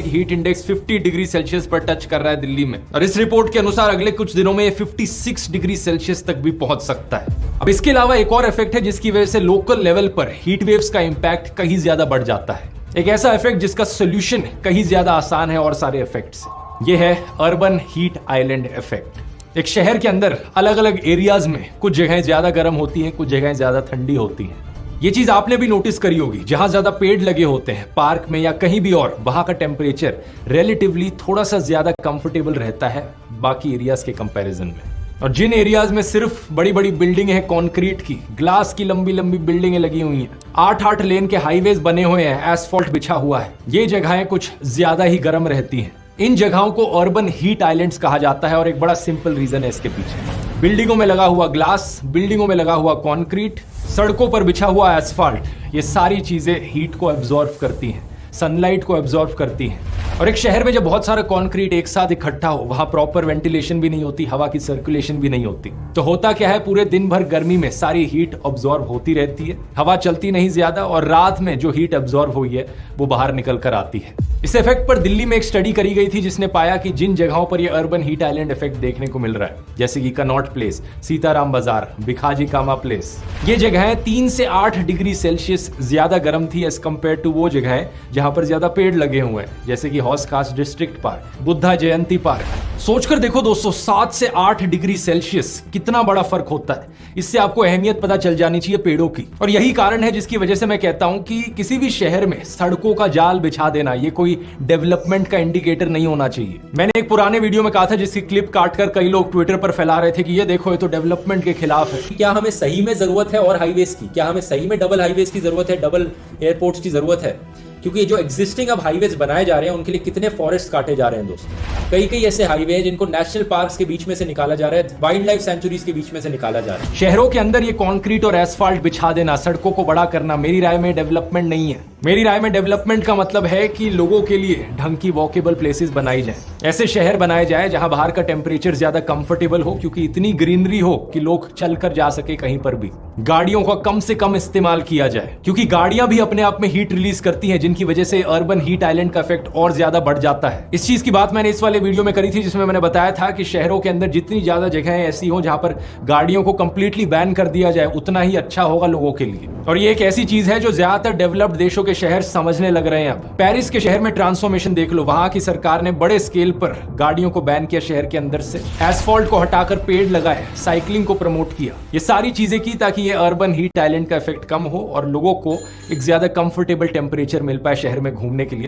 Heat index 50 degree Celsius पर touch कर रहा है दिल्ली में, और इस रिपोर्ट के अनुसार अगले कुछ दिनों में 56 डिग्री सेल्सियस तक भी पहुंच सकता है। अब इसके अलावा एक और इफेक्ट है जिसकी वजह से लोकल लेवल पर हीट वेव्स का इंपैक्ट कहीं ज्यादा बढ़ जाता है। एक ऐसा इफेक्ट जिसका सोल्यूशन कहीं ज्यादा आसान है और सारे इफेक्ट से। यह है अर्बन हीट आइलैंड इफेक्ट। एक शहर के अंदर अलग अलग एरियाज में कुछ जगहें ज्यादा गर्म होती हैं, कुछ जगहें ज्यादा ठंडी होती हैं। ये चीज आपने भी नोटिस करी होगी, जहां ज्यादा पेड़ लगे होते हैं पार्क में या कहीं भी और, वहां का टेम्परेचर रिलेटिवली थोड़ा सा ज्यादा कंफर्टेबल रहता है बाकी एरियाज के कंपैरिजन में। और जिन एरियाज में सिर्फ बड़ी बड़ी बिल्डिंग है कॉन्क्रीट की, ग्लास की लंबी लंबी बिल्डिंगें लगी हुई हैं, 8-8 लेन के हाईवेज बने हुए हैं, एसफॉल्ट बिछा हुआ है, ये जगहें कुछ ज्यादा ही गर्म रहती हैं। इन जगहों को अर्बन हीट आइलैंड्स कहा जाता है और एक बड़ा सिंपल रीजन है इसके पीछे। बिल्डिंगों में लगा हुआ ग्लास, बिल्डिंगों में लगा हुआ कॉन्क्रीट, सड़कों पर बिछा हुआ एसफाल्ट, ये सारी चीजें हीट को एब्जॉर्ब करती हैं, सनलाइट को एब्जॉर्ब करती हैं। और एक शहर में जब बहुत सारा कंक्रीट एक साथ इकट्ठा हो, वहां प्रॉपर वेंटिलेशन भी नहीं होती, हवा की सर्कुलेशन भी नहीं होती, तो होता क्या है, पूरे दिन भर गर्मी में सारी हीट एब्जॉर्ब होती रहती है, हवा चलती नहीं ज्यादा, और रात में जो हीट एब्जॉर्ब हुई है वो बाहर निकल कर आती है। इस इफेक्ट पर दिल्ली में एक स्टडी करी गई थी जिसने पाया कि जिन जगहों पर ये अर्बन हीट आइलैंड इफेक्ट देखने को मिल रहा है, जैसे कि कनॉट प्लेस, सीताराम बाजार, भिखाजी कामा प्लेस, ये जगहें 3 से 8 डिग्री सेल्सियस ज्यादा गर्म थी एज कंपेयर टू वो जगहें जहां पर ज्यादा पेड़ लगे हुए हैं, जैसे कि हौस खास डिस्ट्रिक्ट पार्क, बुद्धा जयंती पार्क। सोचकर देखो दोस्तों, 7 से 8 डिग्री सेल्सियस कितना बड़ा फर्क होता है। इससे आपको अहमियत पता चल जानी चाहिए पेड़ों की। और यही कारण है जिसकी वजह से मैं कहता हूं कि किसी भी शहर में सड़कों का जाल बिछा देना ये कोई डेवलपमेंट का इंडिकेटर नहीं होना चाहिए। मैंने एक पुराने वीडियो में कहा था, जिसकी क्लिप काटकर कई लोग ट्विटर पर फैला रहे थे कि ये देखो, ये तो डेवलपमेंट के खिलाफ है। क्या हमें सही में जरूरत है और हाईवेज की? क्या हमें सही में डबल हाईवेज की जरूरत है, डबल एयरपोर्ट्स की जरूरत है? क्योंकि जो एग्जिस्टिंग अब हाईवेज बनाए जा रहे हैं उनके लिए कितने फॉरेस्ट काटे जा रहे हैं दोस्तों। कई ऐसे हाईवे हैं जिनको नेशनल पार्क्स के बीच में से निकाला जा रहा है, वाइल्ड लाइफ सेंचुरीज के बीच में से निकाला जा रहा है। शहरों के अंदर ये कंक्रीट और एसफाल्ट बिछा देना, सड़कों को बड़ा करना, मेरी राय में डेवलपमेंट नहीं है। मेरी राय में डेवलपमेंट का मतलब है कि लोगों के लिए ढंग की वॉकेबल प्लेसेस बनाई जाए, ऐसे शहर बनाए जाए जहां बाहर का टेम्परेचर ज्यादा कंफर्टेबल हो, क्योंकि इतनी ग्रीनरी हो कि लोग चलकर जा सके कहीं पर भी। गाड़ियों का कम से कम इस्तेमाल किया जाए, क्योंकि गाड़ियां भी अपने आप में हीट रिलीज करती हैं, जिनकी वजह से अर्बन हीट आइलैंड का इफेक्ट और ज्यादा बढ़ जाता है। इस चीज की बात मैंने इस वाले वीडियो में करी थी, जिसमें मैंने बताया था कि शहरों के अंदर जितनी ज्यादा जगहें ऐसी हो जहां पर गाड़ियों को कंप्लीटली बैन कर दिया जाए, उतना ही अच्छा होगा लोगों के लिए। और ये एक ऐसी चीज है जो ज्यादातर डेवलप्ड देशों के शहर समझने लग रहे हैं। अब पेरिस के शहर में ट्रांसफॉर्मेशन देख लो, वहां की सरकार ने बड़े स्केल पर गाड़ियों को बैन किया शहर के अंदर से, एसफॉल्ट को हटाकर पेड़ लगाए, साइकिलिंग को प्रमोट किया, ये सारी चीजें की ताकि ये अर्बन हीट आइलैंड का इफेक्ट कम हो और लोगों को एक ज्यादा कंफर्टेबल टेम्परेचर मिल पाए शहर में घूमने के लिए।